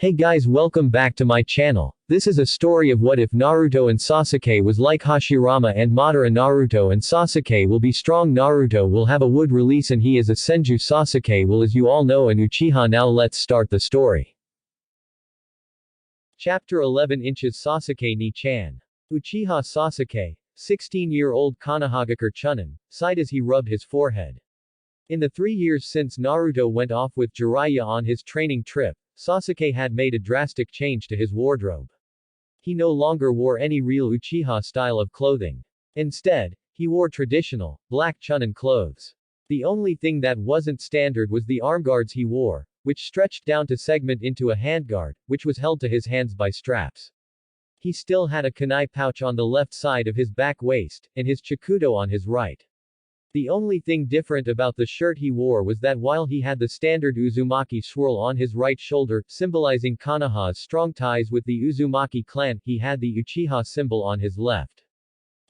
Hey guys, welcome back to my channel. This is a story of what if Naruto and Sasuke was like Hashirama and Madara. Naruto and Sasuke will be strong. Naruto will have a wood release and he is a Senju. Sasuke will, as you all know, an Uchiha. Now let's start the story. Chapter 11 Inches Sasuke ni-chan. Uchiha Sasuke, 16-year-old Konohagakure Chunin, sighed as he rubbed his forehead. In the 3 years since Naruto went off with Jiraiya on his training trip, Sasuke had made a drastic change to his wardrobe. He no longer wore any real Uchiha style of clothing. Instead, he wore traditional, black Chunin clothes. The only thing that wasn't standard was the armguards he wore, which stretched down to segment into a handguard, which was held to his hands by straps. He still had a kunai pouch on the left side of his back waist, and his chikudo on his right. The only thing different about the shirt he wore was that while he had the standard Uzumaki swirl on his right shoulder, symbolizing Konoha's strong ties with the Uzumaki clan, he had the Uchiha symbol on his left.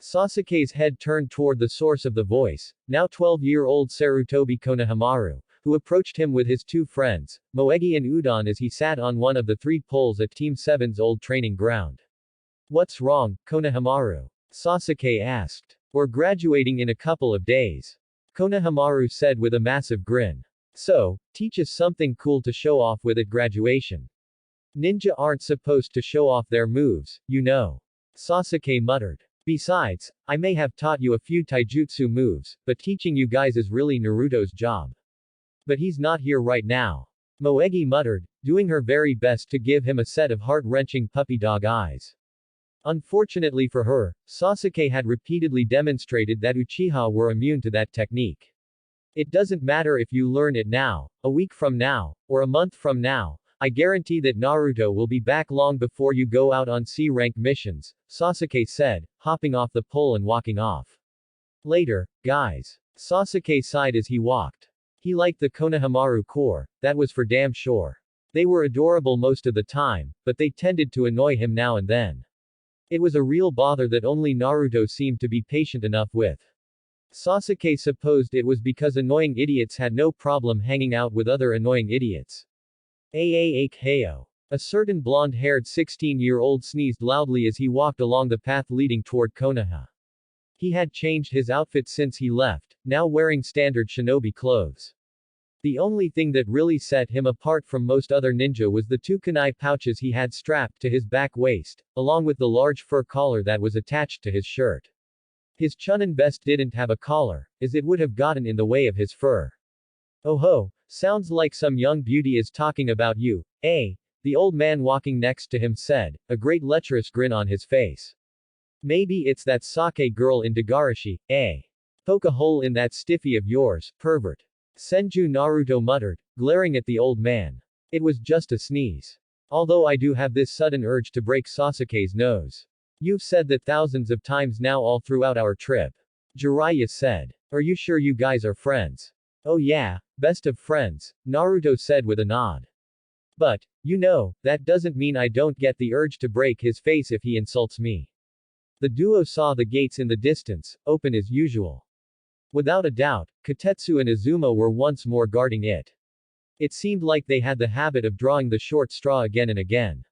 Sasuke's head turned toward the source of the voice, now 12-year-old Sarutobi Konohamaru, who approached him with his two friends, Moegi and Udon, as he sat on one of the 3 poles at Team 7's old training ground. "What's wrong, Konohamaru?" Sasuke asked. "We're graduating in a couple of days," Konohamaru said with a massive grin. "So, teach us something cool to show off with at graduation. Ninja aren't supposed to show off their moves, you know," Sasuke muttered. "Besides, I may have taught you a few taijutsu moves, but teaching you guys is really Naruto's job. But he's not here right now," Moegi muttered, doing her very best to give him a set of heart-wrenching puppy dog eyes. Unfortunately for her, Sasuke had repeatedly demonstrated that Uchiha were immune to that technique. "It doesn't matter if you learn it now, a week from now, or a month from now, I guarantee that Naruto will be back long before you go out on C-rank missions," Sasuke said, hopping off the pole and walking off. "Later, guys." Sasuke sighed as he walked. He liked the Konohamaru Corps, that was for damn sure. They were adorable most of the time, but they tended to annoy him now and then. It was a real bother that only Naruto seemed to be patient enough with. Sasuke supposed it was because annoying idiots had no problem hanging out with other annoying idiots. Aakheyo. A certain blonde-haired 16-year-old sneezed loudly as he walked along the path leading toward Konoha. He had changed his outfit since he left, now wearing standard shinobi clothes. The only thing that really set him apart from most other ninja was the 2 kunai pouches he had strapped to his back waist, along with the large fur collar that was attached to his shirt. His Chunin vest didn't have a collar, as it would have gotten in the way of his fur. "Oh ho, sounds like some young beauty is talking about you, eh?" the old man walking next to him said, a great lecherous grin on his face. "Maybe it's that Sake girl in Dagarashi, eh? Poke a hole in that stiffy of yours, pervert." Senju Naruto muttered, glaring at the old man. "It was just a sneeze. Although I do have this sudden urge to break Sasuke's nose. You've said that thousands of times now all throughout our trip," Jiraiya said. "Are you sure you guys are friends?" "Oh yeah, best of friends," Naruto said with a nod. "But, you know, that doesn't mean I don't get the urge to break his face if he insults me." The duo saw the gates in the distance, open as usual. Without a doubt, Kotetsu and Azuma were once more guarding it. It seemed like they had the habit of drawing the short straw again and again.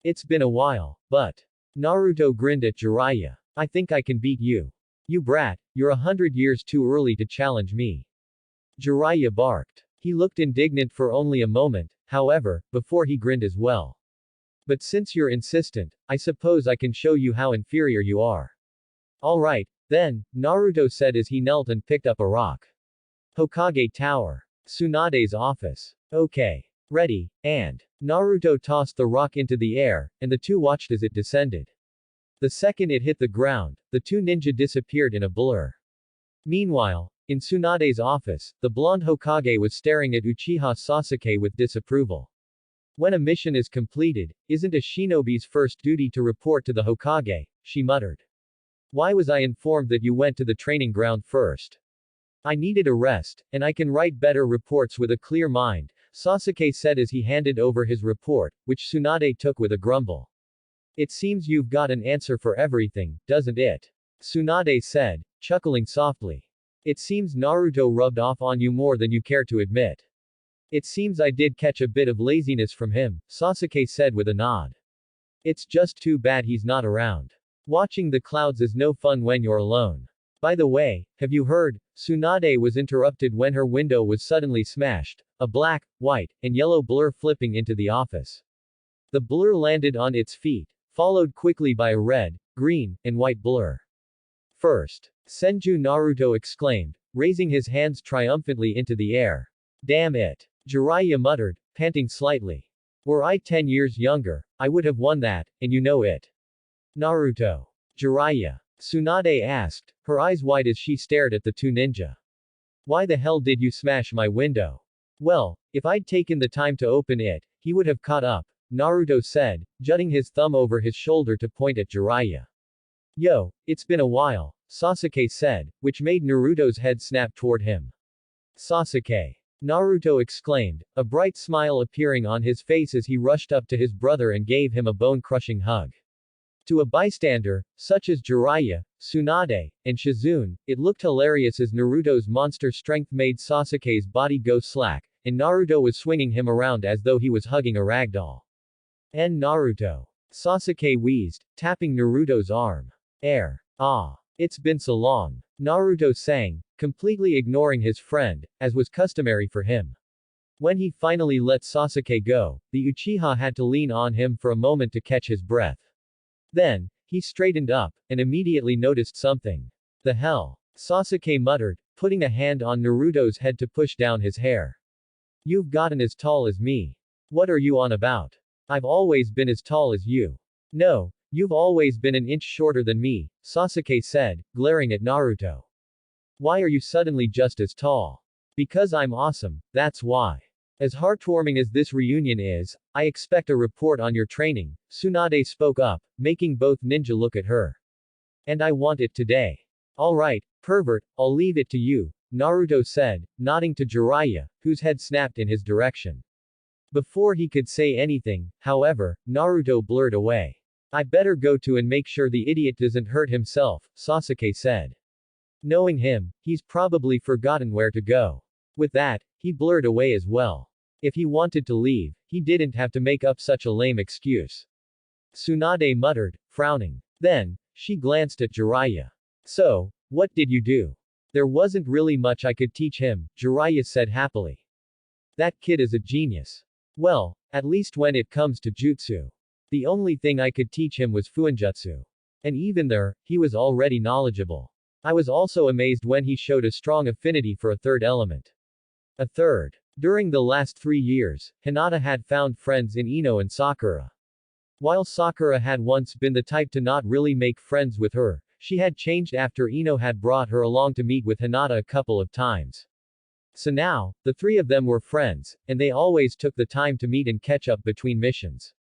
It's been a while, but. Naruto grinned at Jiraiya. "I think I can beat you. You brat, you're 100 years too early to challenge me." Jiraiya barked. He looked indignant for only a moment, however, before he grinned as well. "But since you're insistent, I suppose I can show you how inferior you are." "Alright, then," Naruto said as he knelt and picked up a rock. "Hokage Tower. Tsunade's office. Okay. Ready," and Naruto tossed the rock into the air, and the two watched as it descended. The second it hit the ground, the 2 ninja disappeared in a blur. Meanwhile, in Tsunade's office, the blonde Hokage was staring at Uchiha Sasuke with disapproval. "When a mission is completed, isn't a shinobi's first duty to report to the Hokage?" she muttered. "Why was I informed that you went to the training ground first? I needed a rest, and I can write better reports with a clear mind," Sasuke said as he handed over his report, which Tsunade took with a grumble. "It seems you've got an answer for everything, doesn't it?" Tsunade said, chuckling softly. "It seems Naruto rubbed off on you more than you care to admit." It seems I did catch a bit of laziness from him, Sasuke said with a nod. It's just too bad he's not around. Watching the clouds is no fun when you're alone. By the way, have you heard? Tsunade was interrupted when her window was suddenly smashed, a black, white, and yellow blur flipping into the office. The blur landed on its feet, followed quickly by a red, green, and white blur. First, Senju Naruto exclaimed, raising his hands triumphantly into the air. Damn it! Jiraiya muttered, panting slightly. Were I 10 years younger, I would have won that, and you know it. Naruto. Jiraiya. Tsunade asked, her eyes wide as she stared at the two ninja. Why the hell did you smash my window? Well, if I'd taken the time to open it, he would have caught up, Naruto said, jutting his thumb over his shoulder to point at Jiraiya. Yo, it's been a while, Sasuke said, which made Naruto's head snap toward him. Sasuke. Naruto exclaimed, a bright smile appearing on his face as he rushed up to his brother and gave him a bone-crushing hug. To a bystander, such as Jiraiya, Tsunade, and Shizune, it looked hilarious as Naruto's monster strength made Sasuke's body go slack, and Naruto was swinging him around as though he was hugging a ragdoll. Naruto. Sasuke wheezed, tapping Naruto's arm. Ah. It's been so long. Naruto sang, completely ignoring his friend, as was customary for him. When he finally let Sasuke go, the Uchiha had to lean on him for a moment to catch his breath. Then, he straightened up, and immediately noticed something. The hell? Sasuke muttered, putting a hand on Naruto's head to push down his hair. You've gotten as tall as me. What are you on about? I've always been as tall as you. No, you've always been an inch shorter than me, Sasuke said, glaring at Naruto. Why are you suddenly just as tall? Because I'm awesome, that's why. As heartwarming as this reunion is, I expect a report on your training, Tsunade spoke up, making both ninja look at her. And I want it today. Alright, pervert, I'll leave it to you, Naruto said, nodding to Jiraiya, whose head snapped in his direction. Before he could say anything, however, Naruto blurred away. I better go to and make sure the idiot doesn't hurt himself, Sasuke said. Knowing him, he's probably forgotten where to go. With that, he blurred away as well. If he wanted to leave, he didn't have to make up such a lame excuse. Tsunade muttered, frowning. Then, she glanced at Jiraiya. So, what did you do? There wasn't really much I could teach him, Jiraiya said happily. That kid is a genius. Well, at least when it comes to jutsu. The only thing I could teach him was fuinjutsu. And even there, he was already knowledgeable. I was also amazed when he showed a strong affinity for a third element. A third. During the last 3 years, Hinata had found friends in Ino and Sakura. While Sakura had once been the type to not really make friends with her, she had changed after Ino had brought her along to meet with Hinata a couple of times. So now, the three of them were friends, and they always took the time to meet and catch up between missions.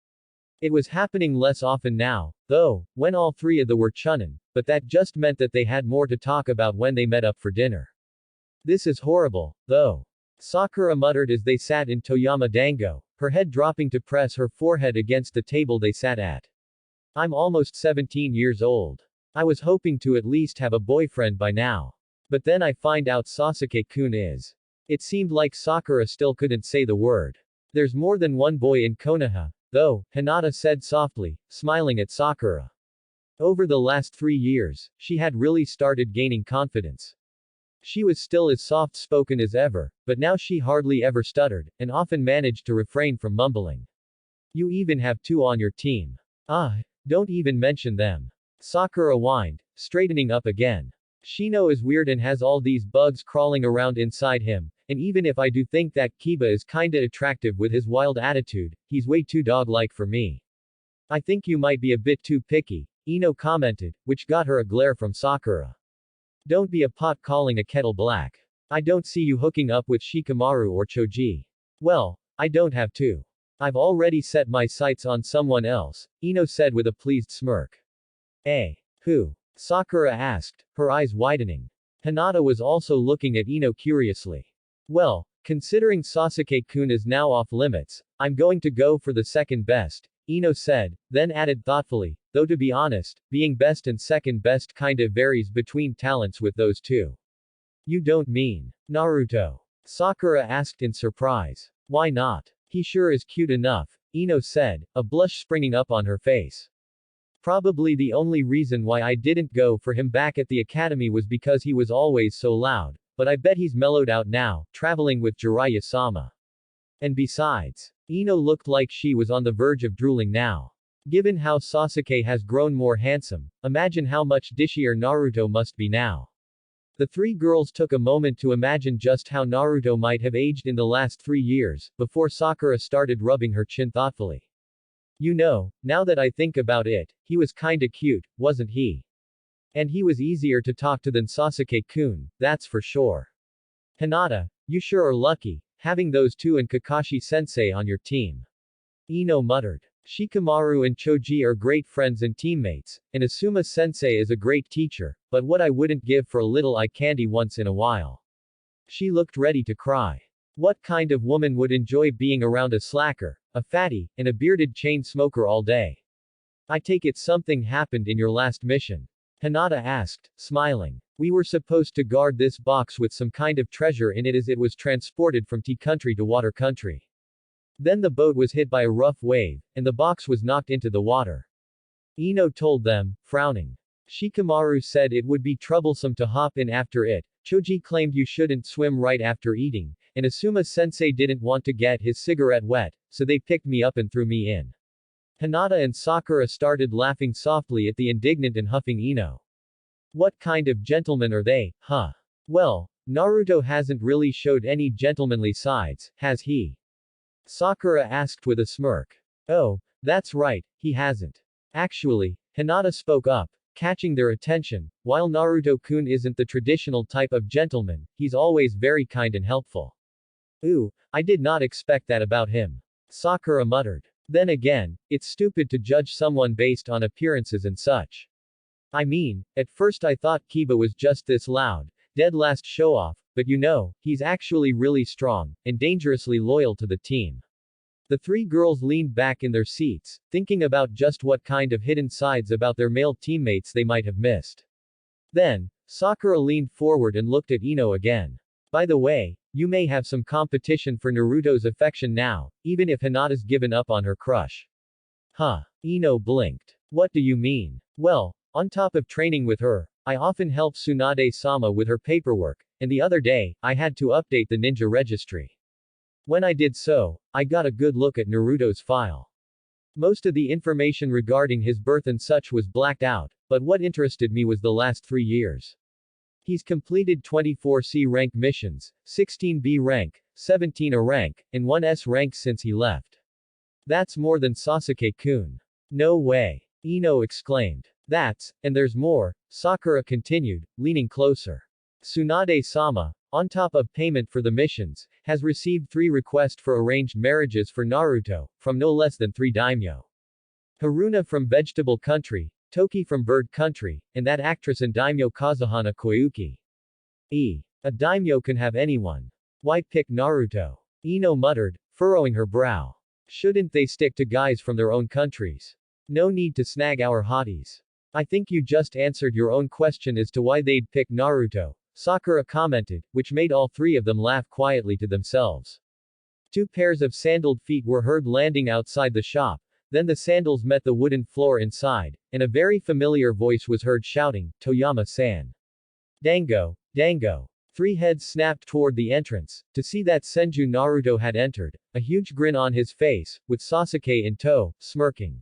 It was happening less often now, though, when all three of them were chunin, but that just meant that they had more to talk about when they met up for dinner. This is horrible, though. Sakura muttered as they sat in Toyama Dango, her head dropping to press her forehead against the table they sat at. I'm almost 17 years old. I was hoping to at least have a boyfriend by now. But then I find out Sasuke-kun is. It seemed like Sakura still couldn't say the word. There's more than one boy in Konoha, though, Hinata said softly, smiling at Sakura. Over the last 3 years, she had really started gaining confidence. She was still as soft-spoken as ever, but now she hardly ever stuttered, and often managed to refrain from mumbling. You even have 2 on your team. Don't even mention them. Sakura whined, straightening up again. Shino is weird and has all these bugs crawling around inside him, and even if I do think that Kiba is kinda attractive with his wild attitude, he's way too dog-like for me. I think you might be a bit too picky, Ino commented, which got her a glare from Sakura. Don't be a pot calling a kettle black. I don't see you hooking up with Shikamaru or Choji. Well, I don't have to. I've already set my sights on someone else, Ino said with a pleased smirk. Who? Sakura asked, her eyes widening. Hinata was also looking at Ino curiously. Well, considering Sasuke-kun is now off limits, I'm going to go for the second best, Ino said, then added thoughtfully, though to be honest, being best and second best kinda varies between talents with those two. You don't mean Naruto? Sakura asked in surprise. Why not? He sure is cute enough, Ino said, a blush springing up on her face. Probably the only reason why I didn't go for him back at the academy was because he was always so loud, but I bet he's mellowed out now, traveling with Jiraiya-sama. And besides, Ino looked like she was on the verge of drooling now. Given how Sasuke has grown more handsome, imagine how much dishier Naruto must be now. The three girls took a moment to imagine just how Naruto might have aged in the last 3 years, before Sakura started rubbing her chin thoughtfully. You know, now that I think about it, he was kinda cute, wasn't he? And he was easier to talk to than Sasuke-kun, that's for sure. Hinata, you sure are lucky, having those two and Kakashi-sensei on your team. Ino muttered. Shikamaru and Choji are great friends and teammates, and Asuma-sensei is a great teacher, but what I wouldn't give for a little eye candy once in a while. She looked ready to cry. What kind of woman would enjoy being around a slacker, a fatty, and a bearded chain smoker all day? I take it something happened in your last mission. Hinata asked, smiling. We were supposed to guard this box with some kind of treasure in it as it was transported from tea country to water country. Then the boat was hit by a rough wave, and the box was knocked into the water. Ino told them, frowning. Shikamaru said it would be troublesome to hop in after it, Choji claimed you shouldn't swim right after eating, and Asuma-sensei didn't want to get his cigarette wet, so they picked me up and threw me in. Hinata and Sakura started laughing softly at the indignant and huffing Ino. What kind of gentlemen are they, huh? Well, Naruto hasn't really showed any gentlemanly sides, has he? Sakura asked with a smirk. Oh, that's right, he hasn't. Actually, Hinata spoke up, catching their attention, while Naruto-kun isn't the traditional type of gentleman, he's always very kind and helpful. Ooh, I did not expect that about him. Sakura muttered. Then again, it's stupid to judge someone based on appearances and such. I mean, at first I thought Kiba was just this loud, dead last show-off, but you know, he's actually really strong, and dangerously loyal to the team. The three girls leaned back in their seats, thinking about just what kind of hidden sides about their male teammates they might have missed. Then, Sakura leaned forward and looked at Ino again. By the way, you may have some competition for Naruto's affection now, even if Hinata's given up on her crush. Huh? Ino blinked. What do you mean? Well, on top of training with her, I often help Tsunade-sama with her paperwork, and the other day, I had to update the ninja registry. When I did so, I got a good look at Naruto's file. Most of the information regarding his birth and such was blacked out, but what interested me was the last 3 years. He's completed 24 C rank missions, 16 B rank, 17 A rank, and 1 S rank since he left. That's more than Sasuke-kun. No way. Ino exclaimed. And there's more, Sakura continued, leaning closer. Tsunade-sama, on top of payment for the missions, has received 3 requests for arranged marriages for Naruto, from no less than 3 daimyo. Haruna from Vegetable Country, Toki from Bird Country, and that actress and daimyo Kazuhana Koyuki. A daimyo can have anyone. Why pick Naruto? Ino muttered, furrowing her brow. Shouldn't they stick to guys from their own countries? No need to snag our hotties. I think you just answered your own question as to why they'd pick Naruto, Sakura commented, which made all 3 of them laugh quietly to themselves. 2 pairs of sandaled feet were heard landing outside the shop, then the sandals met the wooden floor inside, and a very familiar voice was heard shouting, Toyama-san. Dango, dango. 3 heads snapped toward the entrance, to see that Senju Naruto had entered, a huge grin on his face, with Sasuke in tow, smirking.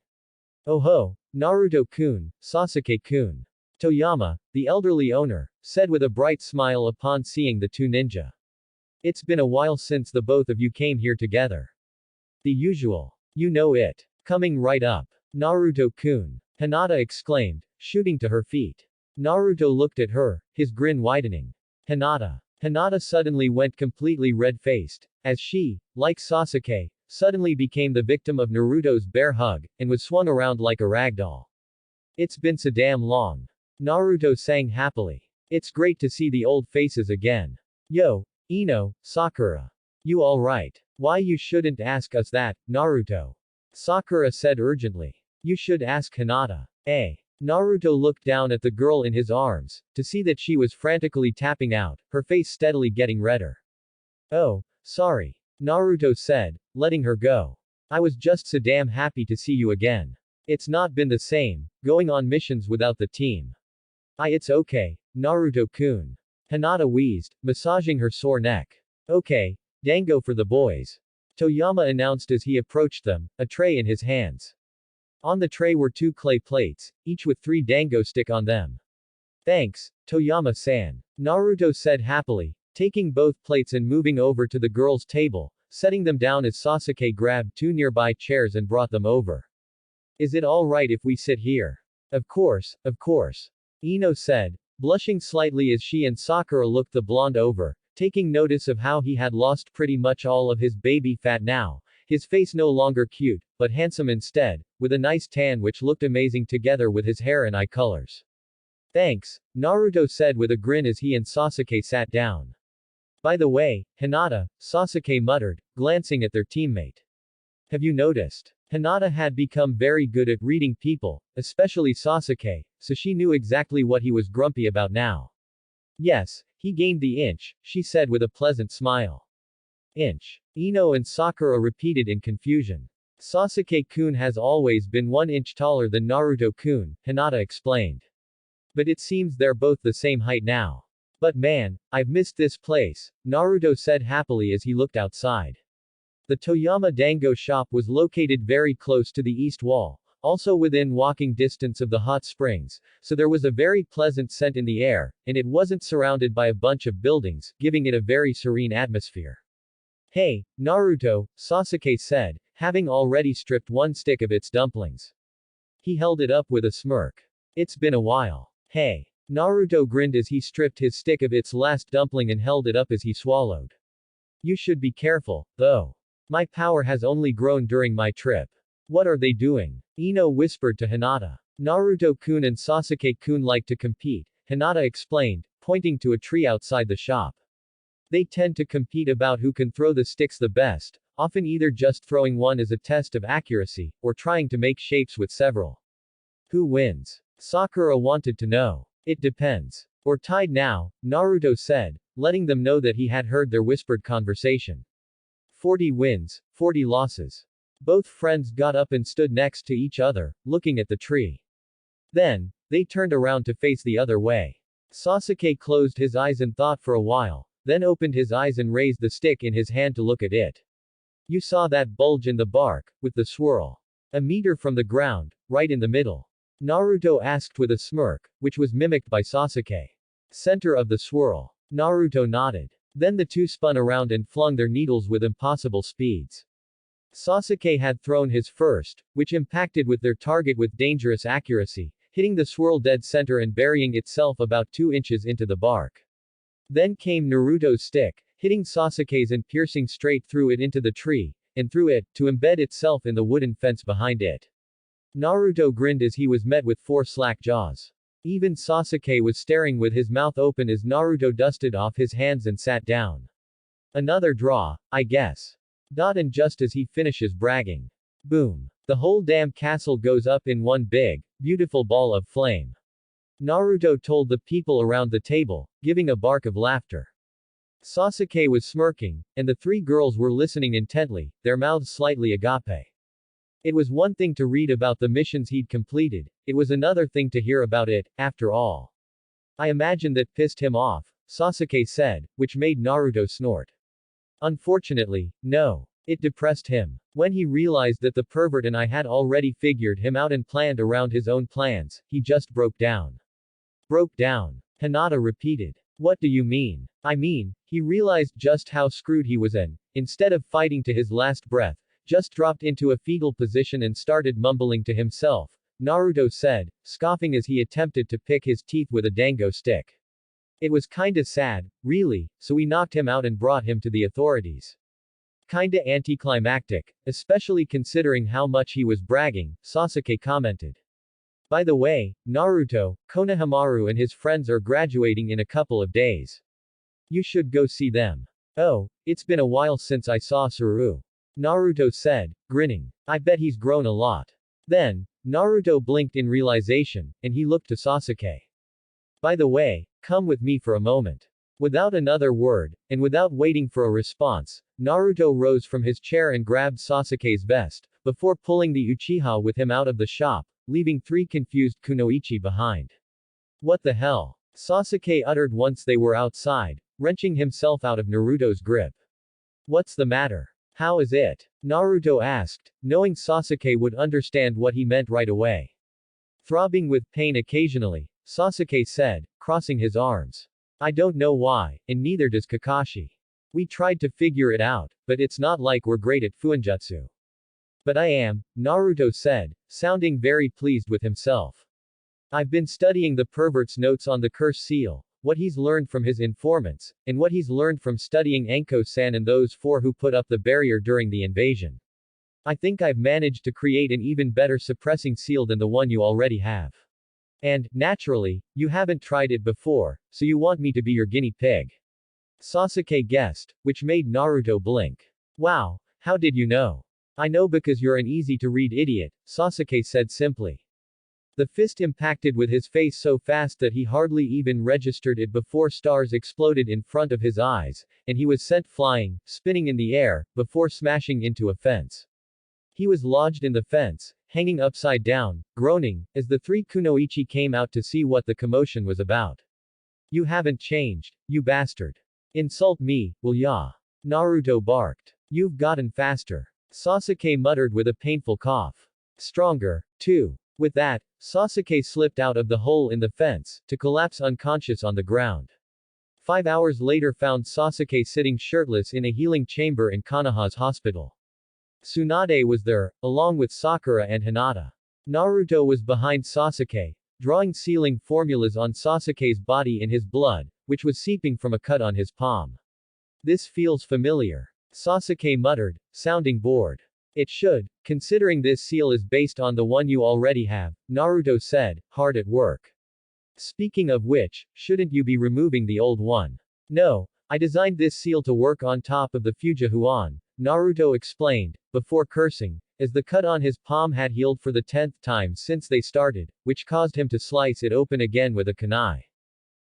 Oh ho, Naruto-kun, Sasuke-kun. Toyama, the elderly owner, said with a bright smile upon seeing the 2 ninja. It's been a while since the both of you came here together. The usual. You know it. Coming right up. Naruto-kun. Hinata exclaimed, shooting to her feet. Naruto looked at her, his grin widening. Hinata. Hinata suddenly went completely red-faced, as she, like Sasuke, suddenly became the victim of Naruto's bear hug, and was swung around like a ragdoll. It's been so damn long. Naruto sang happily. It's great to see the old faces again. Yo, Ino, Sakura. You alright? Why you shouldn't ask us that, Naruto. Sakura said urgently. You should ask Hinata. Naruto looked down at the girl in his arms, to see that she was frantically tapping out, her face steadily getting redder. Oh, sorry. Naruto said, letting her go. I was just so damn happy to see you again. It's not been the same, going on missions without the team. It's okay, Naruto-kun. Hinata wheezed, massaging her sore neck. Okay, dango for the boys. Toyama announced as he approached them, a tray in his hands. On the tray were 2 clay plates, each with 3 dango stick on them. Thanks, Toyama-san. Naruto said happily, taking both plates and moving over to the girls' table, setting them down as Sasuke grabbed 2 nearby chairs and brought them over. Is it alright if we sit here? Of course, of course. Ino said, blushing slightly as she and Sakura looked the blonde over, taking notice of how he had lost pretty much all of his baby fat now, his face no longer cute, but handsome instead, with a nice tan which looked amazing together with his hair and eye colors. Thanks, Naruto said with a grin as he and Sasuke sat down. By the way, Hinata, Sasuke muttered, glancing at their teammate. Have you noticed? Hinata had become very good at reading people, especially Sasuke, so she knew exactly what he was grumpy about now. Yes, he gained the inch, she said with a pleasant smile. Inch. Ino and Sakura repeated in confusion. Sasuke-kun has always been 1 inch taller than Naruto-kun, Hinata explained. But it seems they're both the same height now. But man, I've missed this place, Naruto said happily as he looked outside. The Toyama Dango shop was located very close to the east wall, also within walking distance of the hot springs, so there was a very pleasant scent in the air, and it wasn't surrounded by a bunch of buildings, giving it a very serene atmosphere. Hey, Naruto, Sasuke said, having already stripped 1 stick of its dumplings. He held it up with a smirk. It's been a while. Hey. Naruto grinned as he stripped his stick of its last dumpling and held it up as he swallowed. You should be careful, though. My power has only grown during my trip. What are they doing? Ino whispered to Hinata. Naruto-kun and Sasuke-kun like to compete, Hinata explained, pointing to a tree outside the shop. They tend to compete about who can throw the sticks the best, often either just throwing one as a test of accuracy, or trying to make shapes with several. Who wins? Sakura wanted to know. It depends. We're tied now, Naruto said, letting them know that he had heard their whispered conversation. 40 wins, 40 losses. Both friends got up and stood next to each other, looking at the tree. Then, they turned around to face the other way. Sasuke closed his eyes and thought for a while, then opened his eyes and raised the stick in his hand to look at it. You saw that bulge in the bark, with the swirl. A meter from the ground, right in the middle. Naruto asked with a smirk, which was mimicked by Sasuke. Center of the swirl. Naruto nodded. Then the two spun around and flung their needles with impossible speeds. Sasuke had thrown his first, which impacted with their target with dangerous accuracy, hitting the swirl dead center and burying itself about 2 inches into the bark. Then came Naruto's stick, hitting Sasuke's and piercing straight through it into the tree, and through it, to embed itself in the wooden fence behind it. Naruto grinned as he was met with 4 slack jaws. Even Sasuke was staring with his mouth open as Naruto dusted off his hands and sat down. Another draw, I guess. And just as he finishes bragging. Boom. The whole damn castle goes up in one big, beautiful ball of flame. Naruto told the people around the table, giving a bark of laughter. Sasuke was smirking, and the 3 girls were listening intently, their mouths slightly agape. It was one thing to read about the missions he'd completed, it was another thing to hear about it, after all. I imagine that pissed him off, Sasuke said, which made Naruto snort. Unfortunately, no. It depressed him. When he realized that the pervert and I had already figured him out and planned around his own plans, he just broke down. Broke down. Hinata repeated. What do you mean? I mean, he realized just how screwed he was and, instead of fighting to his last breath, just dropped into a fetal position and started mumbling to himself, Naruto said, scoffing as he attempted to pick his teeth with a dango stick. It was kinda sad, really, so we knocked him out and brought him to the authorities. Kinda anticlimactic, especially considering how much he was bragging, Sasuke commented. By the way, Naruto, Konohamaru and his friends are graduating in a couple of days. You should go see them. Oh, it's been a while since I saw Suru. Naruto said, grinning. I bet he's grown a lot. Then, Naruto blinked in realization, and he looked to Sasuke. By the way, come with me for a moment. Without another word, and without waiting for a response, Naruto rose from his chair and grabbed Sasuke's vest, before pulling the Uchiha with him out of the shop, leaving 3 confused kunoichi behind. What the hell? Sasuke uttered once they were outside, wrenching himself out of Naruto's grip. What's the matter? How is it? Naruto asked, knowing Sasuke would understand what he meant right away. Throbbing with pain occasionally, Sasuke said, crossing his arms. I don't know why, and neither does Kakashi. We tried to figure it out, but it's not like we're great at fuinjutsu. But I am, Naruto said, sounding very pleased with himself. I've been studying the pervert's notes on the curse seal, what he's learned from his informants, and what he's learned from studying Anko-san and those 4 who put up the barrier during the invasion. I think I've managed to create an even better suppressing seal than the one you already have. And, naturally, you haven't tried it before, so you want me to be your guinea pig. Sasuke guessed, which made Naruto blink. Wow, how did you know? I know because you're an easy-to-read idiot, Sasuke said simply. The fist impacted with his face so fast that he hardly even registered it before stars exploded in front of his eyes, and he was sent flying, spinning in the air, before smashing into a fence. He was lodged in the fence, hanging upside down, groaning, as the 3 kunoichi came out to see what the commotion was about. You haven't changed, you bastard. Insult me, will ya? Naruto barked. You've gotten faster. Sasuke muttered with a painful cough. Stronger, too. With that, Sasuke slipped out of the hole in the fence, to collapse unconscious on the ground. 5 hours later found Sasuke sitting shirtless in a healing chamber in Konoha's hospital. Tsunade was there, along with Sakura and Hinata. Naruto was behind Sasuke, drawing sealing formulas on Sasuke's body in his blood, which was seeping from a cut on his palm. This feels familiar. Sasuke muttered, sounding bored. It should, considering this seal is based on the one you already have, Naruto said, hard at work. Speaking of which, shouldn't you be removing the old one? No, I designed this seal to work on top of the Fujihuan, Naruto explained, before cursing, as the cut on his palm had healed for the 10th time since they started, which caused him to slice it open again with a kunai.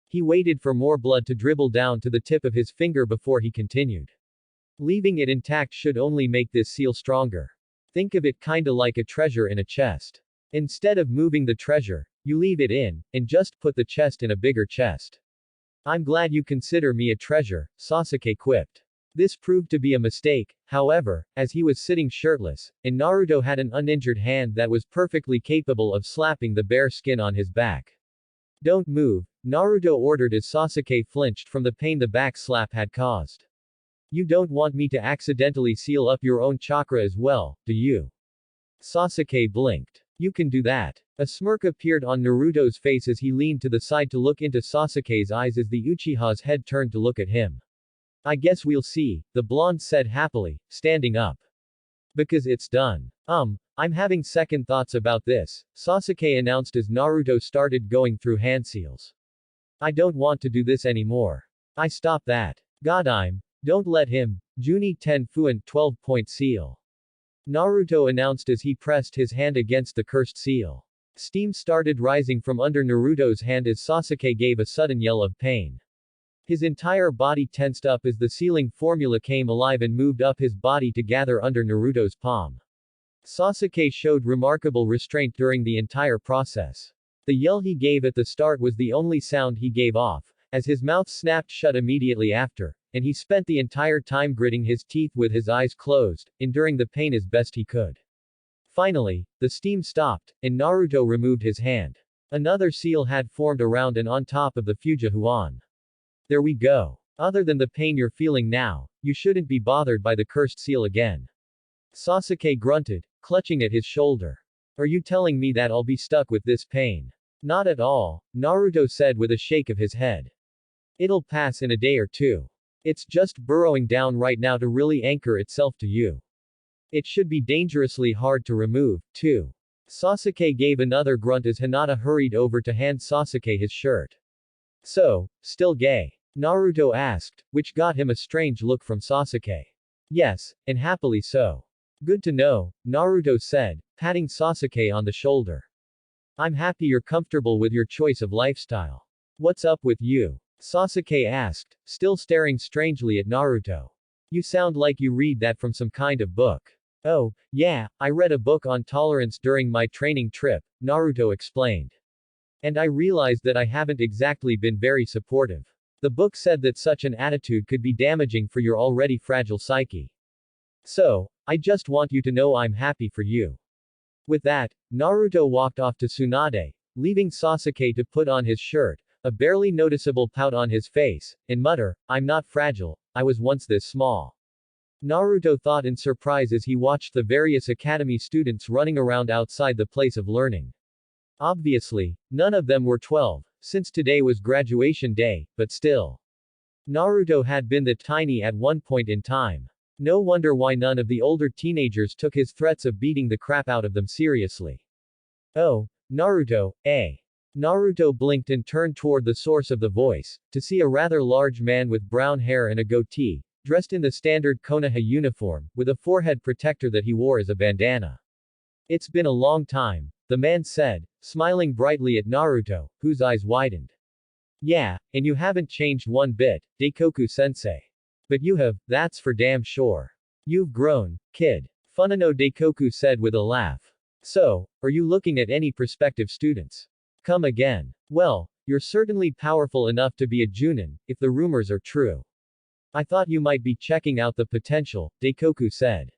He waited for more blood to dribble down to the tip of his finger before he continued. Leaving it intact should only make this seal stronger. Think of it kinda like a treasure in a chest. Instead of moving the treasure, you leave it in, and just put the chest in a bigger chest. I'm glad you consider me a treasure, Sasuke quipped. This proved to be a mistake, however, as he was sitting shirtless, and Naruto had an uninjured hand that was perfectly capable of slapping the bare skin on his back. Don't move, Naruto ordered as Sasuke flinched from the pain the back slap had caused. You don't want me to accidentally seal up your own chakra as well, do you? Sasuke blinked. You can do that. A smirk appeared on Naruto's face as he leaned to the side to look into Sasuke's eyes as the Uchiha's head turned to look at him. I guess we'll see, the blonde said happily, standing up. Because it's done. I'm having second thoughts about this, Sasuke announced as Naruto started going through hand seals. I don't want to do this anymore. I stop that. Don't let him. Juni 10 Fuan 12-point seal. Naruto announced as he pressed his hand against the cursed seal. Steam started rising from under Naruto's hand as Sasuke gave a sudden yell of pain. His entire body tensed up as the sealing formula came alive and moved up his body to gather under Naruto's palm. Sasuke showed remarkable restraint during the entire process. The yell he gave at the start was the only sound he gave off, as his mouth snapped shut immediately after, and he spent the entire time gritting his teeth with his eyes closed, enduring the pain as best he could. Finally, the steam stopped, and Naruto removed his hand. Another seal had formed around and on top of the Fujihuan. There we go. Other than the pain you're feeling now, you shouldn't be bothered by the cursed seal again. Sasuke grunted, clutching at his shoulder. Are you telling me that I'll be stuck with this pain? Not at all, Naruto said with a shake of his head. It'll pass in a day or two. It's just burrowing down right now to really anchor itself to you. It should be dangerously hard to remove, too. Sasuke gave another grunt as Hinata hurried over to hand Sasuke his shirt. So, still gay? Naruto asked, which got him a strange look from Sasuke. Yes, and happily so. Good to know, Naruto said, patting Sasuke on the shoulder. I'm happy you're comfortable with your choice of lifestyle. What's up with you? Sasuke asked, still staring strangely at Naruto. You sound like you read that from some kind of book. Oh, yeah, I read a book on tolerance during my training trip, Naruto explained. And I realized that I haven't exactly been very supportive. The book said that such an attitude could be damaging for your already fragile psyche. So, I just want you to know I'm happy for you. With that, Naruto walked off to Tsunade, leaving Sasuke to put on his shirt, a barely noticeable pout on his face, and mutter, I'm not fragile, I was once this small. Naruto thought in surprise as he watched the various academy students running around outside the place of learning. Obviously, none of them were 12, since today was graduation day, but still. Naruto had been that tiny at one point in time. No wonder why none of the older teenagers took his threats of beating the crap out of them seriously. Oh, Naruto, eh? Naruto blinked and turned toward the source of the voice, to see a rather large man with brown hair and a goatee, dressed in the standard Konoha uniform, with a forehead protector that he wore as a bandana. It's been a long time, the man said, smiling brightly at Naruto, whose eyes widened. Yeah, and you haven't changed one bit, Daikoku-sensei. But you have, that's for damn sure. You've grown, kid. Funano Daikoku said with a laugh. So, are you looking at any prospective students? Come again. Well, you're certainly powerful enough to be a Junin, if the rumors are true. I thought you might be checking out the potential, Daikoku said.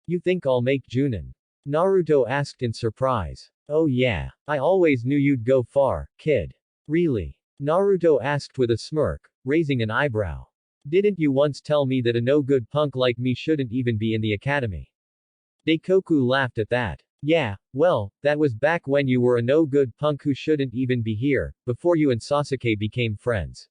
You think I'll make Junin? Naruto asked in surprise. Oh yeah, I always knew you'd go far, kid. Really? Naruto asked with a smirk, raising an eyebrow. Didn't you once tell me that a no-good punk like me shouldn't even be in the academy? Daikoku laughed at that. Yeah, well, that was back when you were a no-good punk who shouldn't even be here, before you and Sasuke became friends.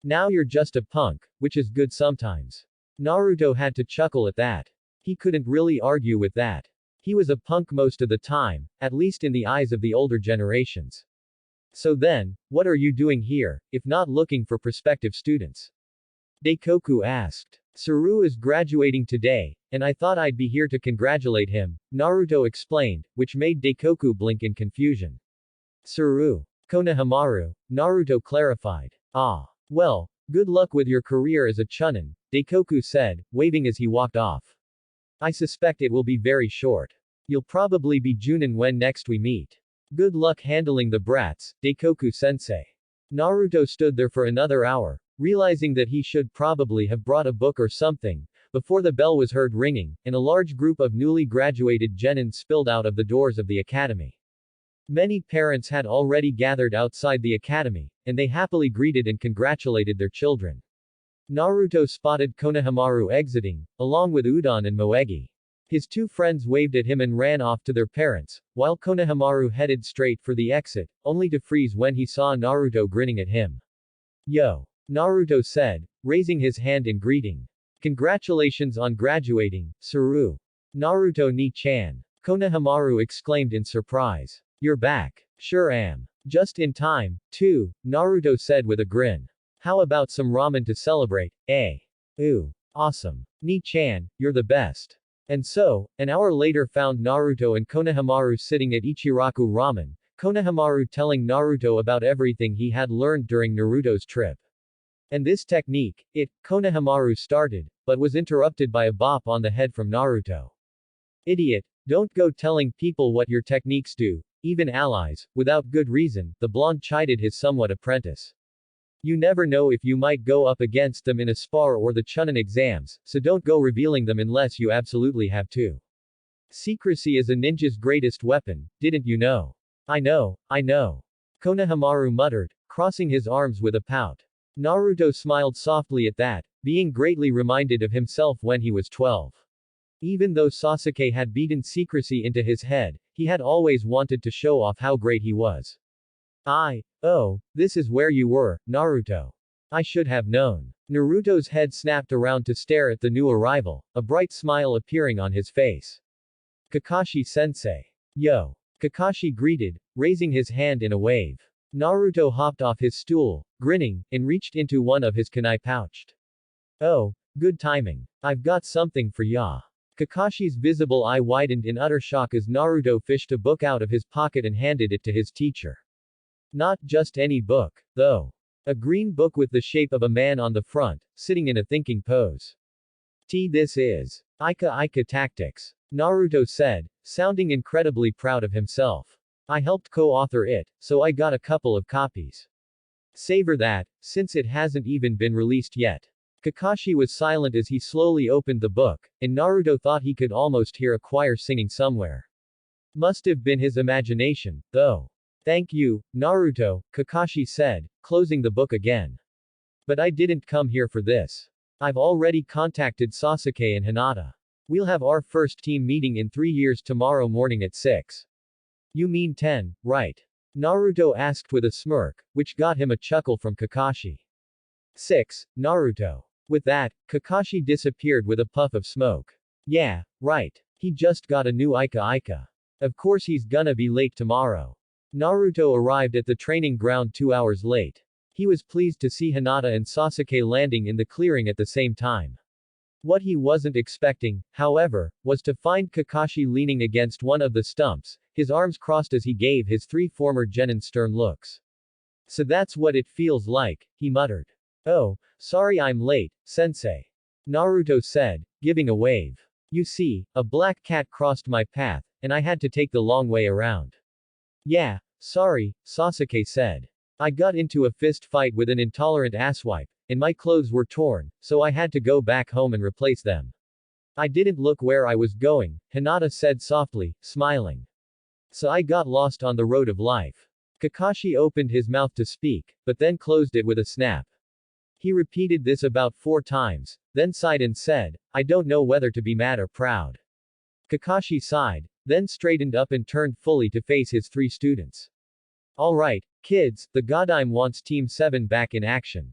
Now you're just a punk, which is good sometimes. Naruto had to chuckle at that. He couldn't really argue with that. He was a punk most of the time, at least in the eyes of the older generations. So then, what are you doing here, if not looking for prospective students? Daikoku asked. Saru is graduating today, and I thought I'd be here to congratulate him, Naruto explained, which made Daikoku blink in confusion. Saru. Konohamaru, Naruto clarified. Ah. Well, good luck with your career as a Chunin, Daikoku said, waving as he walked off. I suspect it will be very short. You'll probably be Junin when next we meet. Good luck handling the brats, Daikoku-sensei. Naruto stood there for another hour, realizing that he should probably have brought a book or something, before the bell was heard ringing, and a large group of newly graduated genin spilled out of the doors of the academy. Many parents had already gathered outside the academy, and they happily greeted and congratulated their children. Naruto spotted Konohamaru exiting, along with Udon and Moegi. His two friends waved at him and ran off to their parents, while Konohamaru headed straight for the exit, only to freeze when he saw Naruto grinning at him. Yo! Naruto said, raising his hand in greeting. Congratulations on graduating, Saru. Naruto ni-chan. Konohamaru exclaimed in surprise. You're back. Sure am. Just in time, too, Naruto said with a grin. How about some ramen to celebrate, eh? Ooh. Awesome. Ni-chan, you're the best. And so, an hour later found Naruto and Konohamaru sitting at Ichiraku Ramen, Konohamaru telling Naruto about everything he had learned during Naruto's trip. And this technique, Konohamaru started, but was interrupted by a bop on the head from Naruto. Idiot, don't go telling people what your techniques do, even allies, without good reason, the blonde chided his somewhat apprentice. You never know if you might go up against them in a spar or the Chunin exams, so don't go revealing them unless you absolutely have to. Secrecy is a ninja's greatest weapon, didn't you know? I know. Konohamaru muttered, crossing his arms with a pout. Naruto smiled softly at that, being greatly reminded of himself when he was 12. Even though Sasuke had beaten secrecy into his head, he had always wanted to show off how great he was. Oh, this is where you were, Naruto. I should have known. Naruto's head snapped around to stare at the new arrival, a bright smile appearing on his face. Kakashi-sensei. Yo. Kakashi greeted, raising his hand in a wave. Naruto hopped off his stool, grinning, and reached into one of his kunai pouched. Oh, good timing. I've got something for ya. Kakashi's visible eye widened in utter shock as Naruto fished a book out of his pocket and handed it to his teacher. Not just any book, though. A green book with the shape of a man on the front, sitting in a thinking pose. This is Ika Tactics. Naruto said, sounding incredibly proud of himself. I helped co-author it, so I got a couple of copies. Savor that, since it hasn't even been released yet. Kakashi was silent as he slowly opened the book, and Naruto thought he could almost hear a choir singing somewhere. Must have been his imagination, though. Thank you, Naruto, Kakashi said, closing the book again. But I didn't come here for this. I've already contacted Sasuke and Hinata. We'll have our first team meeting in 3 years tomorrow morning at 6. You mean 10, right? Naruto asked with a smirk, which got him a chuckle from Kakashi. 6, Naruto. With that, Kakashi disappeared with a puff of smoke. Yeah, right. He just got a new Ika. Of course he's gonna be late tomorrow. Naruto arrived at the training ground 2 hours late. He was pleased to see Hinata and Sasuke landing in the clearing at the same time. What he wasn't expecting, however, was to find Kakashi leaning against one of the stumps, his arms crossed as he gave his 3 former genin stern looks. So that's what it feels like, he muttered. Oh, sorry I'm late, sensei. Naruto said, giving a wave. You see, a black cat crossed my path, and I had to take the long way around. Yeah, sorry, Sasuke said. I got into a fist fight with an intolerant asswipe, and my clothes were torn, so I had to go back home and replace them. I didn't look where I was going, Hinata said softly, smiling. So I got lost on the road of life. Kakashi opened his mouth to speak, but then closed it with a snap. He repeated this about 4 times, then sighed and said, I don't know whether to be mad or proud. Kakashi sighed, then straightened up and turned fully to face his 3 students. Alright, kids, the Godime wants Team 7 back in action.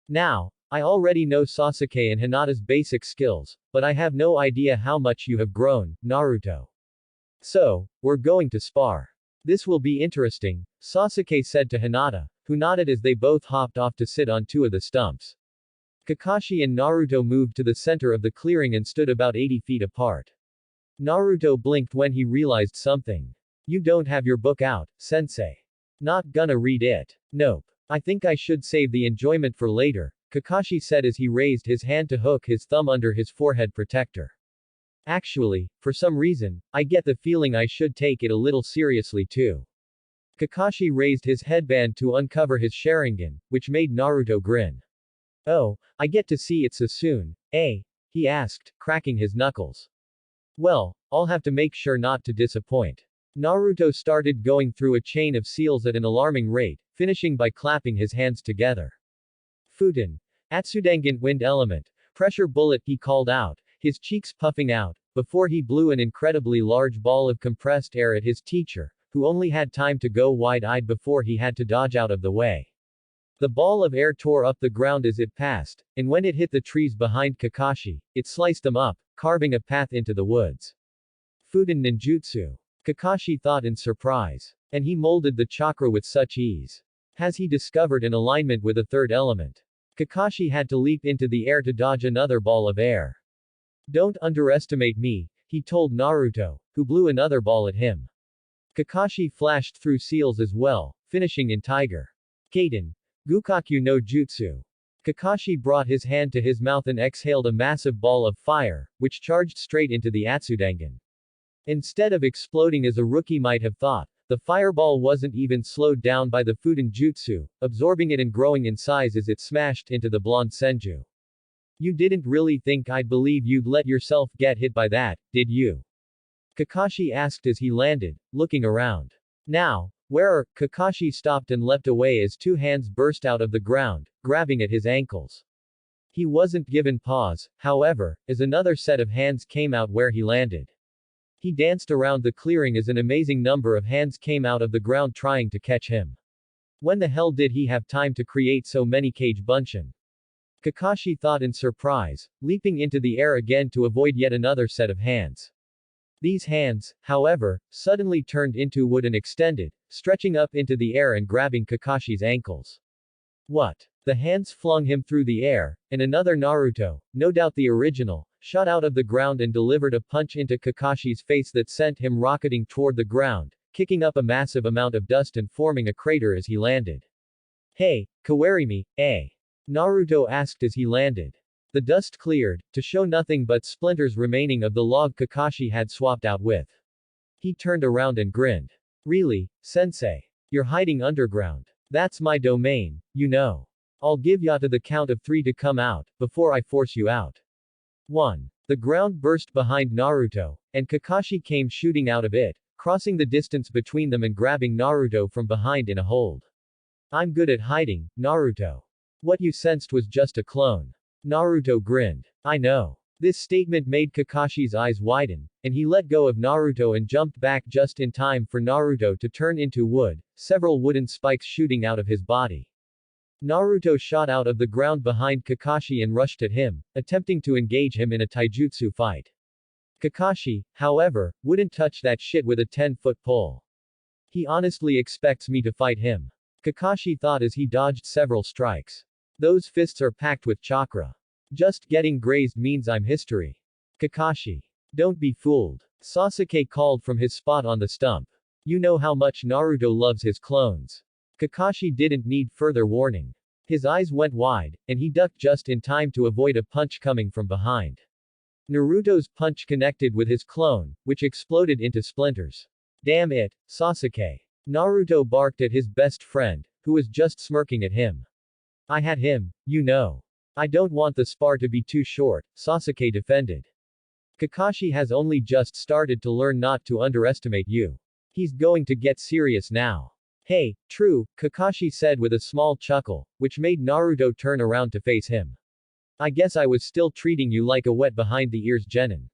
Now, I already know Sasuke and Hinata's basic skills, but I have no idea how much you have grown, Naruto. So, we're going to spar. This will be interesting, Sasuke said to Hinata, who nodded as they both hopped off to sit on 2 of the stumps. Kakashi and Naruto moved to the center of the clearing and stood about 80 feet apart. Naruto blinked when he realized something. You don't have your book out, sensei. Not gonna read it. Nope. I think I should save the enjoyment for later, Kakashi said as he raised his hand to hook his thumb under his forehead protector. Actually, for some reason, I get the feeling I should take it a little seriously too. Kakashi raised his headband to uncover his Sharingan, which made Naruto grin. Oh, I get to see it so soon, eh? He asked, cracking his knuckles. Well, I'll have to make sure not to disappoint. Naruto started going through a chain of seals at an alarming rate, finishing by clapping his hands together. Futen. Atsudangan wind element. Pressure bullet, he called out, his cheeks puffing out, before he blew an incredibly large ball of compressed air at his teacher, who only had time to go wide-eyed before he had to dodge out of the way. The ball of air tore up the ground as it passed, and when it hit the trees behind Kakashi, it sliced them up, carving a path into the woods. Futen ninjutsu. Kakashi thought in surprise. And he molded the chakra with such ease. Has he discovered an alignment with a 3rd element? Kakashi had to leap into the air to dodge another ball of air. Don't underestimate me, he told Naruto, who blew another ball at him. Kakashi flashed through seals as well, finishing in Tiger. Kaden. Gukakyu no Jutsu. Kakashi brought his hand to his mouth and exhaled a massive ball of fire, which charged straight into the Atsudangan. Instead of exploding as a rookie might have thought, the fireball wasn't even slowed down by the Futen Jutsu, absorbing it and growing in size as it smashed into the blonde Senju. You didn't really think I'd believe you'd let yourself get hit by that, did you? Kakashi asked as he landed, looking around. Now, where are? Kakashi stopped and leapt away as 2 hands burst out of the ground, grabbing at his ankles. He wasn't given pause, however, as another set of hands came out where he landed. He danced around the clearing as an amazing number of hands came out of the ground trying to catch him. When the hell did he have time to create so many Kage Bunshin? Kakashi thought in surprise, leaping into the air again to avoid yet another set of hands. These hands, however, suddenly turned into wood and extended, stretching up into the air and grabbing Kakashi's ankles. What? The hands flung him through the air, and another Naruto, no doubt the original, shot out of the ground and delivered a punch into Kakashi's face that sent him rocketing toward the ground, kicking up a massive amount of dust and forming a crater as he landed. Hey, Kawarimi, eh? Naruto asked as he landed. The dust cleared, to show nothing but splinters remaining of the log Kakashi had swapped out with. He turned around and grinned. Really, sensei? You're hiding underground. That's my domain, you know. I'll give ya to the count of 3 to come out, before I force you out. 1. The ground burst behind Naruto, and Kakashi came shooting out of it, crossing the distance between them and grabbing Naruto from behind in a hold. I'm good at hiding, Naruto. What you sensed was just a clone. Naruto grinned. I know. This statement made Kakashi's eyes widen, and he let go of Naruto and jumped back just in time for Naruto to turn into wood, several wooden spikes shooting out of his body. Naruto shot out of the ground behind Kakashi and rushed at him, attempting to engage him in a taijutsu fight. Kakashi, however, wouldn't touch that shit with a 10-foot pole. He honestly expects me to fight him. Kakashi thought as he dodged several strikes. Those fists are packed with chakra. Just getting grazed means I'm history. Kakashi. Don't be fooled. Sasuke called from his spot on the stump. You know how much Naruto loves his clones. Kakashi didn't need further warning. His eyes went wide, and he ducked just in time to avoid a punch coming from behind. Naruto's punch connected with his clone, which exploded into splinters. Damn it, Sasuke. Naruto barked at his best friend, who was just smirking at him. I had him, you know. I don't want the spar to be too short, Sasuke defended. Kakashi has only just started to learn not to underestimate you. He's going to get serious now. Hey, true, Kakashi said with a small chuckle, which made Naruto turn around to face him. I guess I was still treating you like a wet behind the ears genin.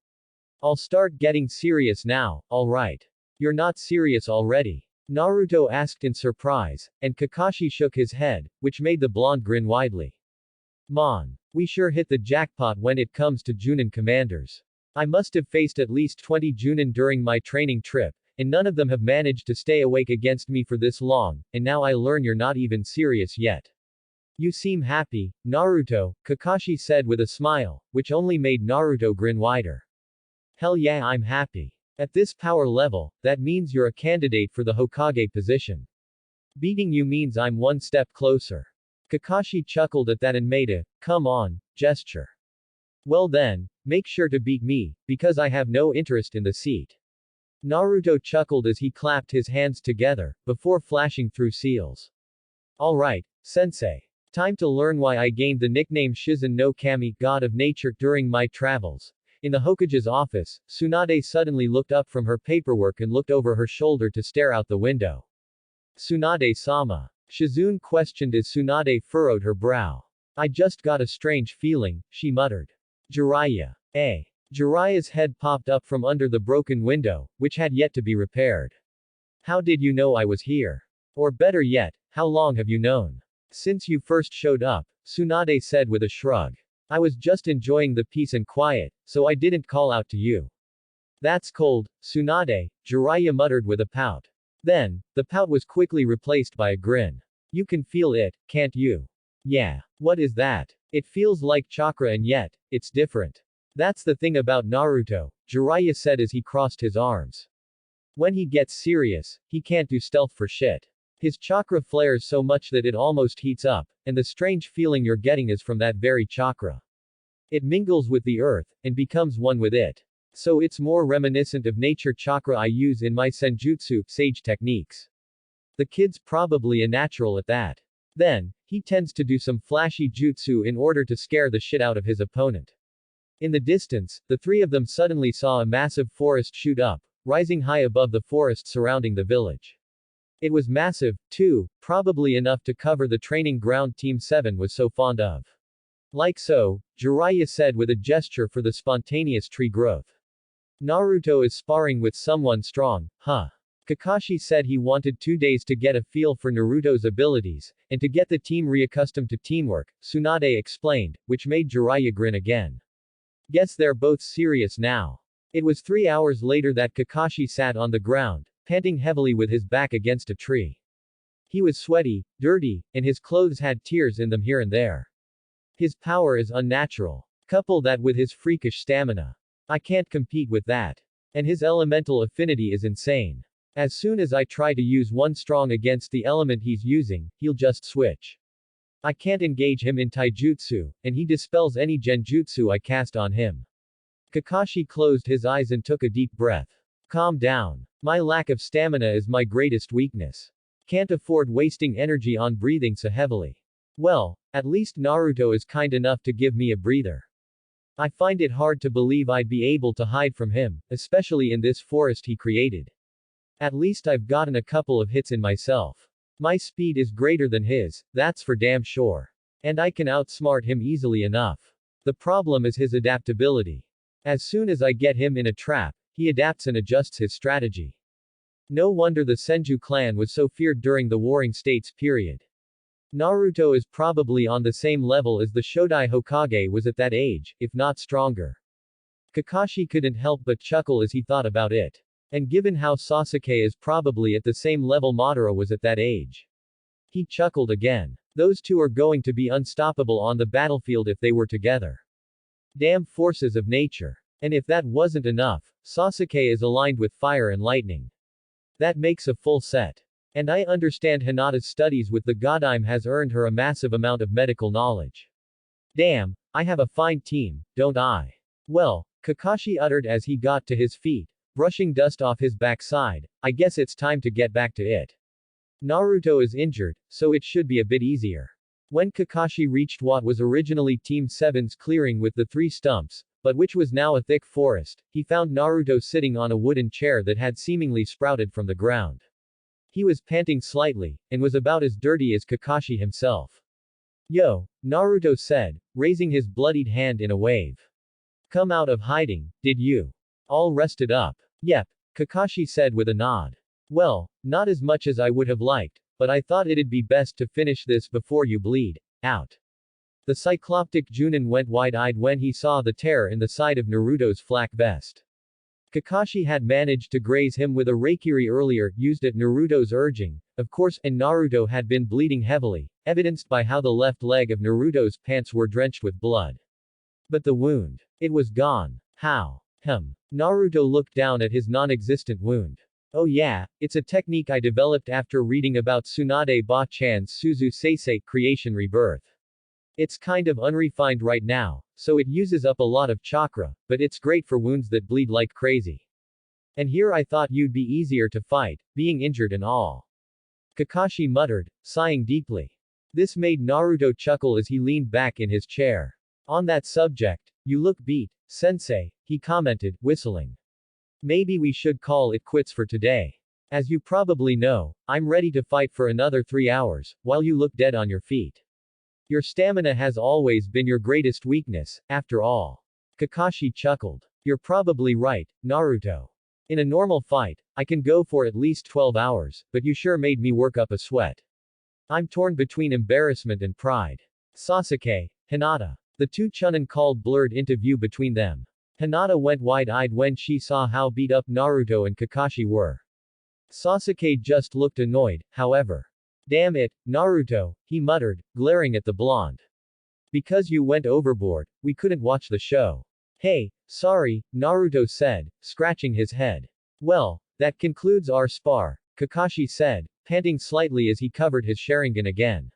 I'll start getting serious now, alright. You're not serious already? Naruto asked in surprise, and Kakashi shook his head, which made the blonde grin widely. Mon. We sure hit the jackpot when it comes to Junin commanders. I must have faced at least 20 Junin during my training trip, and none of them have managed to stay awake against me for this long, and now I learn you're not even serious yet. You seem happy, Naruto, Kakashi said with a smile, which only made Naruto grin wider. Hell yeah, I'm happy. At this power level, that means you're a candidate for the Hokage position. Beating you means I'm one step closer. Kakashi chuckled at that and made a, come on, gesture. Well then, make sure to beat me, because I have no interest in the seat. Naruto chuckled as he clapped his hands together, before flashing through seals. Alright, sensei. Time to learn why I gained the nickname Shizen no Kami, God of Nature, during my travels. In the Hokage's office, Tsunade suddenly looked up from her paperwork and looked over her shoulder to stare out the window. Tsunade-sama. Shizune questioned as Tsunade furrowed her brow. I just got a strange feeling, she muttered. Jiraiya. Eh. Jiraiya's head popped up from under the broken window, which had yet to be repaired. How did you know I was here? Or better yet, how long have you known? Since you first showed up, Tsunade said with a shrug. I was just enjoying the peace and quiet, so I didn't call out to you. That's cold, Tsunade, Jiraiya muttered with a pout. Then, the pout was quickly replaced by a grin. You can feel it, can't you? Yeah. What is that? It feels like chakra and yet, it's different. That's the thing about Naruto, Jiraiya said as he crossed his arms. When he gets serious, he can't do stealth for shit. His chakra flares so much that it almost heats up, and the strange feeling you're getting is from that very chakra. It mingles with the earth, and becomes one with it. So it's more reminiscent of nature chakra I use in my senjutsu, sage techniques. The kid's probably a natural at that. Then, he tends to do some flashy jutsu in order to scare the shit out of his opponent. In the distance, the three of them suddenly saw a massive forest shoot up, rising high above the forest surrounding the village. It was massive, too, probably enough to cover the training ground Team 7 was so fond of. Like so, Jiraiya said with a gesture for the spontaneous tree growth. Naruto is sparring with someone strong, huh? Kakashi said he wanted 2 days to get a feel for Naruto's abilities, and to get the team reaccustomed to teamwork, Tsunade explained, which made Jiraiya grin again. Guess they're both serious now. It was 3 hours later that Kakashi sat on the ground, panting heavily with his back against a tree. He was sweaty, dirty, and his clothes had tears in them here and there. His power is unnatural. Couple that with his freakish stamina. I can't compete with that. And his elemental affinity is insane. As soon as I try to use one strong against the element he's using, he'll just switch. I can't engage him in taijutsu, and he dispels any genjutsu I cast on him. Kakashi closed his eyes and took a deep breath. Calm down. My lack of stamina is my greatest weakness. Can't afford wasting energy on breathing so heavily. Well, at least Naruto is kind enough to give me a breather. I find it hard to believe I'd be able to hide from him, especially in this forest he created. At least I've gotten a couple of hits in myself. My speed is greater than his, that's for damn sure. And I can outsmart him easily enough. The problem is his adaptability. As soon as I get him in a trap, he adapts and adjusts his strategy. No wonder the Senju clan was so feared during the Warring States period. Naruto is probably on the same level as the Shodai Hokage was at that age, if not stronger. Kakashi couldn't help but chuckle as he thought about it. And given how Sasuke is probably at the same level Madara was at that age. He chuckled again. Those two are going to be unstoppable on the battlefield if they were together. Damn forces of nature. And if that wasn't enough, Sasuke is aligned with fire and lightning. That makes a full set. And I understand Hinata's studies with the Godime has earned her a massive amount of medical knowledge. Damn, I have a fine team, don't I? Well, Kakashi uttered as he got to his feet, brushing dust off his backside. I guess it's time to get back to it. Naruto is injured, so it should be a bit easier. When Kakashi reached what was originally Team 7's clearing with the 3 stumps, but which was now a thick forest, he found Naruto sitting on a wooden chair that had seemingly sprouted from the ground. He was panting slightly, and was about as dirty as Kakashi himself. Yo, Naruto said, raising his bloodied hand in a wave. Come out of hiding, did you? All rested up? Yep, Kakashi said with a nod. Well, not as much as I would have liked, but I thought it'd be best to finish this before you bleed out. The cycloptic Junin went wide-eyed when he saw the tear in the side of Naruto's flak vest. Kakashi had managed to graze him with a raikiri earlier, used at Naruto's urging, of course, and Naruto had been bleeding heavily, evidenced by how the left leg of Naruto's pants were drenched with blood. But the wound. It was gone. How? Naruto looked down at his non-existent wound. Oh yeah, it's a technique I developed after reading about Tsunade Ba-chan's Suzu Seisei creation rebirth. It's kind of unrefined right now, so it uses up a lot of chakra, but it's great for wounds that bleed like crazy. And here I thought you'd be easier to fight, being injured and all. Kakashi muttered, sighing deeply. This made Naruto chuckle as he leaned back in his chair. On that subject, you look beat, sensei, he commented, whistling. Maybe we should call it quits for today. As you probably know, I'm ready to fight for another 3 hours, while you look dead on your feet. Your stamina has always been your greatest weakness, after all. Kakashi chuckled. You're probably right, Naruto. In a normal fight, I can go for at least 12 hours, but you sure made me work up a sweat. I'm torn between embarrassment and pride. Sasuke, Hinata. The two Chunin called blurred into view between them. Hinata went wide-eyed when she saw how beat up Naruto and Kakashi were. Sasuke just looked annoyed, however. Damn it, Naruto, he muttered, glaring at the blonde. Because you went overboard, we couldn't watch the show. Hey, sorry, Naruto said, scratching his head. Well, that concludes our spar, Kakashi said, panting slightly as he covered his Sharingan again.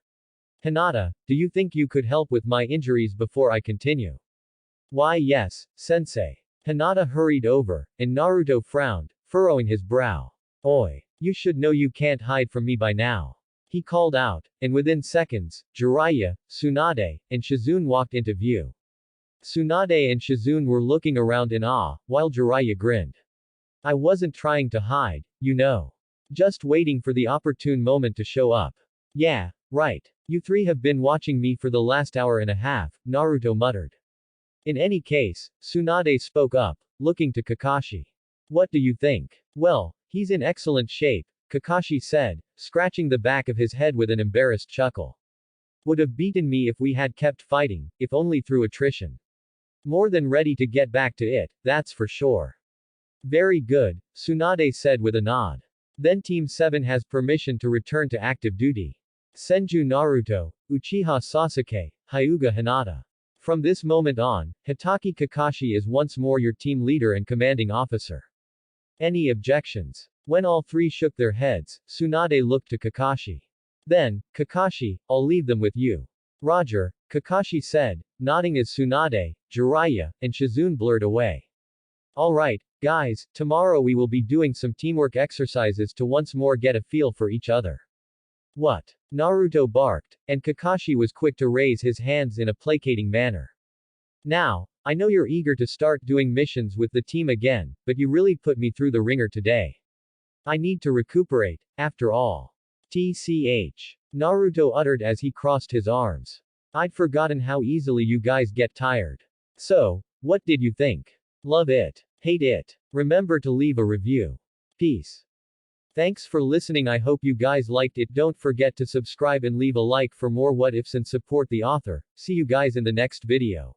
Hinata, do you think you could help with my injuries before I continue? Why yes, sensei. Hinata hurried over, and Naruto frowned, furrowing his brow. Oi, you should know you can't hide from me by now. He called out, and within seconds, Jiraiya, Tsunade, and Shizune walked into view. Tsunade and Shizune were looking around in awe, while Jiraiya grinned. I wasn't trying to hide, you know. Just waiting for the opportune moment to show up. Yeah, right. You 3 have been watching me for the last hour and a half, Naruto muttered. In any case, Tsunade spoke up, looking to Kakashi. What do you think? Well, he's in excellent shape, Kakashi said, scratching the back of his head with an embarrassed chuckle. Would have beaten me if we had kept fighting, if only through attrition. More than ready to get back to it, that's for sure. Very good, Tsunade said with a nod. Then Team 7 has permission to return to active duty. Senju Naruto, Uchiha Sasuke, Hyuga Hinata. From this moment on, Hitaki Kakashi is once more your team leader and commanding officer. Any objections? When all 3 shook their heads, Tsunade looked to Kakashi. Then, Kakashi, I'll leave them with you. Roger, Kakashi said, nodding as Tsunade, Jiraiya, and Shizune blurred away. Alright, guys, tomorrow we will be doing some teamwork exercises to once more get a feel for each other. What? Naruto barked, and Kakashi was quick to raise his hands in a placating manner. Now, I know you're eager to start doing missions with the team again, but you really put me through the ringer today. I need to recuperate, after all. TCH. Naruto uttered as he crossed his arms. I'd forgotten how easily you guys get tired. So, what did you think? Love it? Hate it? Remember to leave a review. Peace. Thanks for listening. I hope you guys liked it. Don't forget to subscribe and leave a like for more what ifs and support the author. See you guys in the next video.